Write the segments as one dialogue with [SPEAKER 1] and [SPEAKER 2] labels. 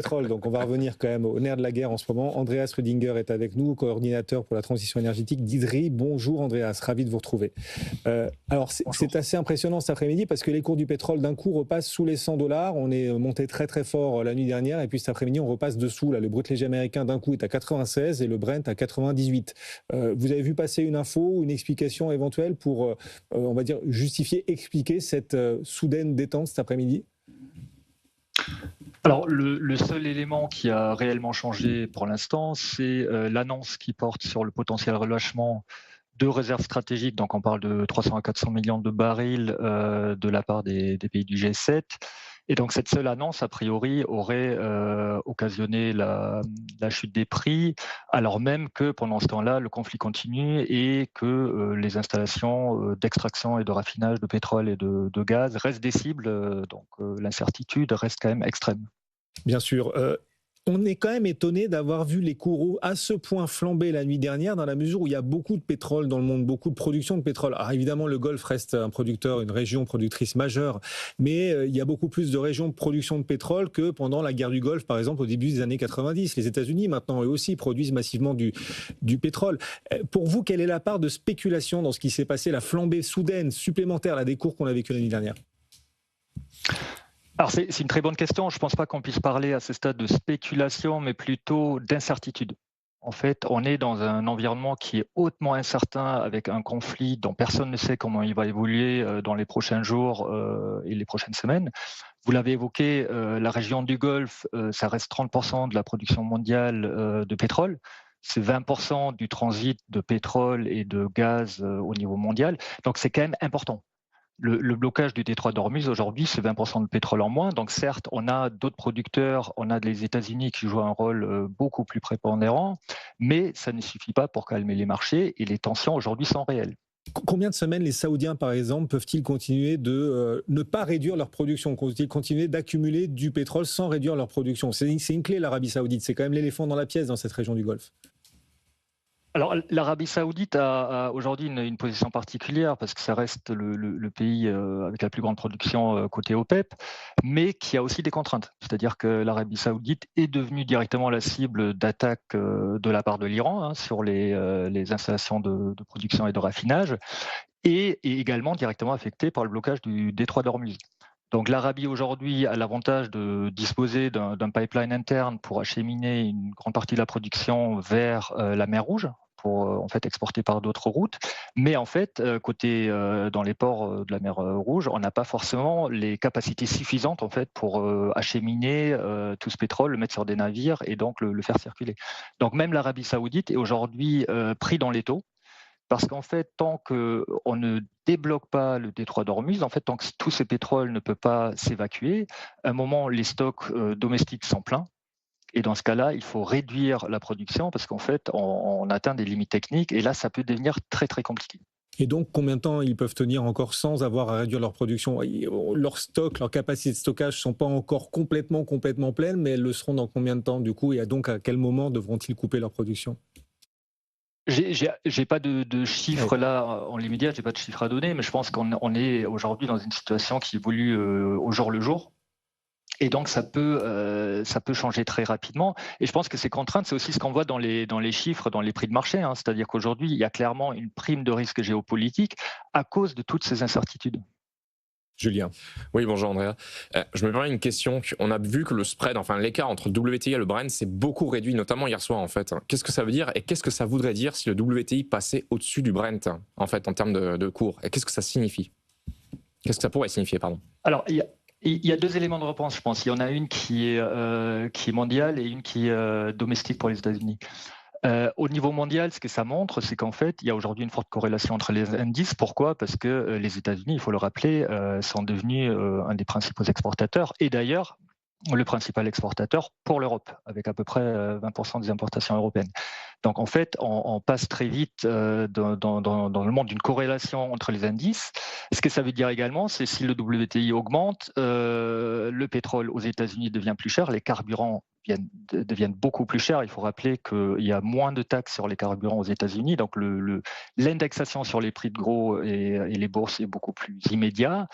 [SPEAKER 1] pétrole, donc on va revenir quand même au nerf de la guerre en ce moment. Andreas Rüdiger est avec nous, coordinateur pour la transition énergétique d'IDRI. Bonjour Andreas, ravi de vous retrouver. Alors c'est
[SPEAKER 2] Bonjour.
[SPEAKER 1] assez impressionnant cet après-midi parce que les cours du pétrole d'un coup repassent sous les 100 dollars. On est monté très très fort la nuit dernière et puis cet après-midi on repasse dessous. Là, le brut léger américain d'un coup est à 96 et le Brent à 98. Vous avez vu passer une info ou une explication éventuelle pour, on va dire, justifier, expliquer cette soudaine détente cet après-midi?
[SPEAKER 2] Alors, le seul élément qui a réellement changé pour l'instant, c'est l'annonce qui porte sur le potentiel relâchement de réserves stratégiques. Donc, on parle de 300 à 400 millions de barils de la part des pays du G7. Et donc, cette seule annonce, a priori, aurait occasionné la chute des prix, alors même que pendant ce temps-là, le conflit continue et que les installations d'extraction et de raffinage de pétrole et de gaz restent des cibles. Donc, l'incertitude reste quand même extrême.
[SPEAKER 1] Bien sûr. On est quand même étonné d'avoir vu les cours à ce point flamber la nuit dernière, dans la mesure où il y a beaucoup de pétrole dans le monde, beaucoup de production de pétrole. Alors évidemment, le Golfe reste un producteur, une région productrice majeure, mais il y a beaucoup plus de régions de production de pétrole que pendant la guerre du Golfe, par exemple, au début des années 90. Les États-Unis, maintenant, eux aussi, produisent massivement du pétrole. Pour vous, quelle est la part de spéculation dans ce qui s'est passé, la flambée soudaine, supplémentaire, là, des cours qu'on a vécu la nuit dernière?
[SPEAKER 2] Alors c'est une très bonne question. Je ne pense pas qu'on puisse parler à ce stade de spéculation, mais plutôt d'incertitude. En fait, on est dans un environnement qui est hautement incertain avec un conflit dont personne ne sait comment il va évoluer dans les prochains jours et les prochaines semaines. Vous l'avez évoqué, la région du Golfe, ça reste 30% de la production mondiale de pétrole. C'est 20% du transit de pétrole et de gaz au niveau mondial. Donc c'est quand même important. Le blocage du détroit d'Ormuz aujourd'hui, c'est 20% de pétrole en moins. Donc certes, on a d'autres producteurs, on a les États-Unis qui jouent un rôle beaucoup plus prépondérant, mais ça ne suffit pas pour calmer les marchés et les tensions aujourd'hui sont réelles.
[SPEAKER 1] Combien de semaines les Saoudiens, par exemple, peuvent-ils continuer de ne pas réduire leur production? Peuvent-ils continuer d'accumuler du pétrole sans réduire leur production? C'est une clé, l'Arabie Saoudite. C'est quand même l'éléphant dans la pièce dans cette région du Golfe.
[SPEAKER 2] Alors, l'Arabie Saoudite a aujourd'hui une position particulière parce que ça reste le pays avec la plus grande production côté OPEP, mais qui a aussi des contraintes. C'est-à-dire que l'Arabie Saoudite est devenue directement la cible d'attaques de la part de l'Iran sur les installations de production et de raffinage, et également directement affectée par le blocage du détroit d'Ormuz. Donc l'Arabie aujourd'hui a l'avantage de disposer d'un pipeline interne pour acheminer une grande partie de la production vers la mer Rouge pour en fait exporter par d'autres routes. Mais en fait, côté dans les ports de la mer Rouge, on n'a pas forcément les capacités suffisantes en fait pour acheminer tout ce pétrole, le mettre sur des navires et donc le faire circuler. Donc même l'Arabie Saoudite est aujourd'hui pris dans l'étau parce qu'en fait, tant qu'on ne débloque pas le détroit d'Ormuz, en fait, tant que tout ce pétrole ne peut pas s'évacuer, à un moment, les stocks domestiques sont pleins. Et dans ce cas-là, il faut réduire la production parce qu'en fait, on atteint des limites techniques et là, ça peut devenir très, très compliqué.
[SPEAKER 1] Et donc, combien de temps ils peuvent tenir encore sans avoir à réduire leur production? Leur stock, leur capacité de stockage ne sont pas encore complètement pleines, mais elles le seront dans combien de temps du coup? Et donc, à quel moment devront-ils couper leur production?
[SPEAKER 2] J'ai pas de
[SPEAKER 1] Oui.
[SPEAKER 2] chiffres là en l'immédiat, j'ai pas de chiffres à donner, mais je pense qu'on est aujourd'hui dans une situation qui évolue au jour le jour. Et donc ça peut changer très rapidement. Et je pense que ces contraintes, c'est aussi ce qu'on voit dans les chiffres, dans les prix de marché. C'est-à-dire qu'aujourd'hui, il y a clairement une prime de risque géopolitique à cause de toutes ces incertitudes.
[SPEAKER 1] Julien.
[SPEAKER 3] Oui, bonjour Andrea. Je me permets une question. On a vu que le spread, enfin l'écart entre le WTI et le Brent s'est beaucoup réduit, notamment hier soir en fait. Qu'est-ce que ça veut dire et qu'est-ce que ça voudrait dire si le WTI passait au-dessus du Brent en fait en termes de cours? Et qu'est-ce que ça signifie? Qu'est-ce que ça pourrait signifier, pardon?
[SPEAKER 2] Alors, il y a deux éléments de réponse, je pense. Il y en a une qui est mondiale et une qui est domestique pour les États-Unis. Au niveau mondial, ce que ça montre, c'est qu'en fait, il y a aujourd'hui une forte corrélation entre les indices. Pourquoi? Parce que les États-Unis, il faut le rappeler, sont devenus un des principaux exportateurs et d'ailleurs le principal exportateur pour l'Europe, avec à peu près 20% des importations européennes. Donc en fait, on passe très vite dans le monde d'une corrélation entre les indices. Ce que ça veut dire également, c'est si le WTI augmente, le pétrole aux États-Unis devient plus cher, les carburants deviennent beaucoup plus chers. Il faut rappeler qu'il y a moins de taxes sur les carburants aux États-Unis, donc l'indexation sur les prix de gros et les bourses est beaucoup plus immédiat.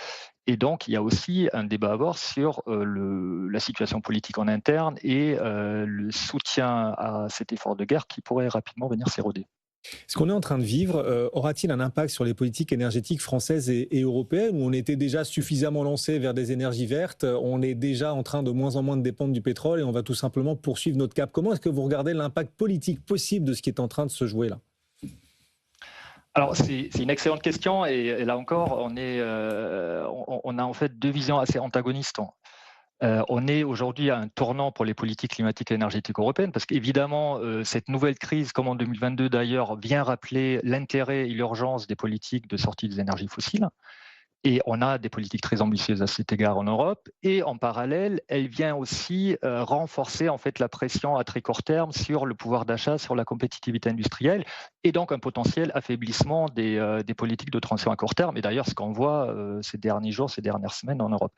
[SPEAKER 2] Et donc, il y a aussi un débat à avoir sur la situation politique en interne et le soutien à cet effort de guerre qui pourrait rapidement venir s'éroder.
[SPEAKER 1] Ce qu'on est en train de vivre aura-t-il un impact sur les politiques énergétiques françaises et européennes, où on était déjà suffisamment lancé vers des énergies vertes, on est déjà en train de moins en moins de dépendre du pétrole et on va tout simplement poursuivre notre cap. Comment est-ce que vous regardez l'impact politique possible de ce qui est en train de se jouer là ?
[SPEAKER 2] Alors, c'est une excellente question et là encore, on a en fait deux visions assez antagonistes. On est aujourd'hui à un tournant pour les politiques climatiques et énergétiques européennes parce qu'évidemment, cette nouvelle crise, comme en 2022 d'ailleurs, vient rappeler l'intérêt et l'urgence des politiques de sortie des énergies fossiles. Et on a des politiques très ambitieuses à cet égard en Europe. Et en parallèle, elle vient aussi renforcer en fait la pression à très court terme sur le pouvoir d'achat, sur la compétitivité industrielle, et donc un potentiel affaiblissement des politiques de transition à court terme. Et d'ailleurs, ce qu'on voit ces derniers jours, ces dernières semaines en Europe.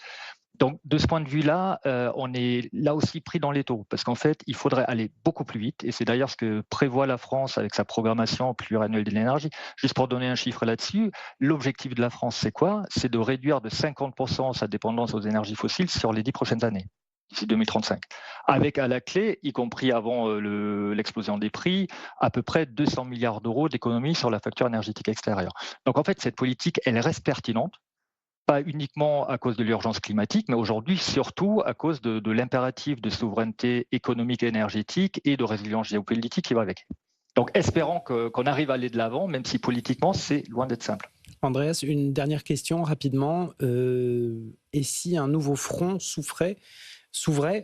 [SPEAKER 2] Donc, de ce point de vue-là, on est là aussi pris dans l'étau, parce qu'en fait, il faudrait aller beaucoup plus vite, et c'est d'ailleurs ce que prévoit la France avec sa programmation pluriannuelle de l'énergie. Juste pour donner un chiffre là-dessus, l'objectif de la France, c'est quoi ? C'est de réduire de 50% sa dépendance aux énergies fossiles sur les 10 prochaines années, d'ici 2035. Avec à la clé, y compris avant l'explosion des prix, à peu près 200 milliards d'euros d'économies sur la facture énergétique extérieure. Donc en fait, cette politique, elle reste pertinente, pas uniquement à cause de l'urgence climatique, mais aujourd'hui surtout à cause de l'impératif de souveraineté économique et énergétique et de résilience géopolitique qui va avec. Donc espérons qu'on arrive à aller de l'avant, même si politiquement c'est loin d'être simple.
[SPEAKER 4] Andreas, une dernière question rapidement. Et si un nouveau front s'ouvrait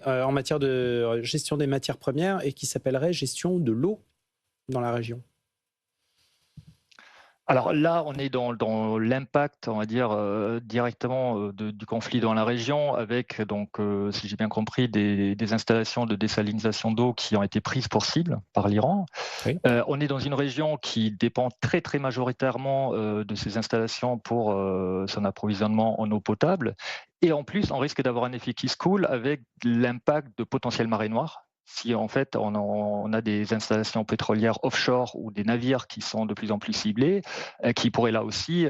[SPEAKER 4] en matière de gestion des matières premières et qui s'appellerait gestion de l'eau dans la région ?
[SPEAKER 2] Alors là, on est dans l'impact, on va dire, directement du conflit dans la région, avec, donc, si j'ai bien compris, des installations de désalinisation d'eau qui ont été prises pour cible par l'Iran. Oui. On est dans une région qui dépend très, très majoritairement de ces installations pour son approvisionnement en eau potable. Et en plus, on risque d'avoir un effet qui se coule avec l'impact de potentielles marées noires. Si en fait on a des installations pétrolières offshore ou des navires qui sont de plus en plus ciblés, qui pourraient là aussi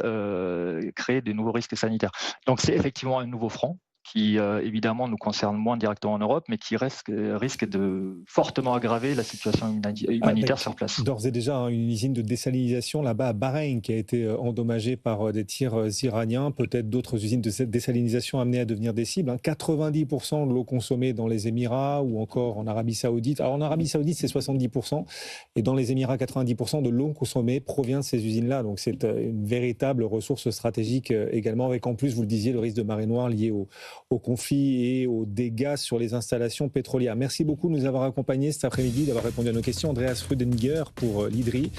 [SPEAKER 2] créer de nouveaux risques sanitaires. Donc c'est effectivement un nouveau front qui évidemment nous concerne moins directement en Europe, mais qui risque de fortement aggraver la situation humanitaire sur place.
[SPEAKER 1] D'ores et déjà, une usine de désalinisation là-bas à Bahreïn qui a été endommagée par des tirs iraniens, peut-être d'autres usines de désalinisation amenées à devenir des cibles. 90% de l'eau consommée dans les Émirats ou encore en Arabie Saoudite. Alors en Arabie Saoudite, c'est 70%, et dans les Émirats, 90% de l'eau consommée provient de ces usines-là. Donc c'est une véritable ressource stratégique également, avec en plus, vous le disiez, le risque de marée noire lié au conflit et aux dégâts sur les installations pétrolières. Merci beaucoup de nous avoir accompagnés cet après-midi, d'avoir répondu à nos questions. Andreas Rüdiger pour l'IDRI.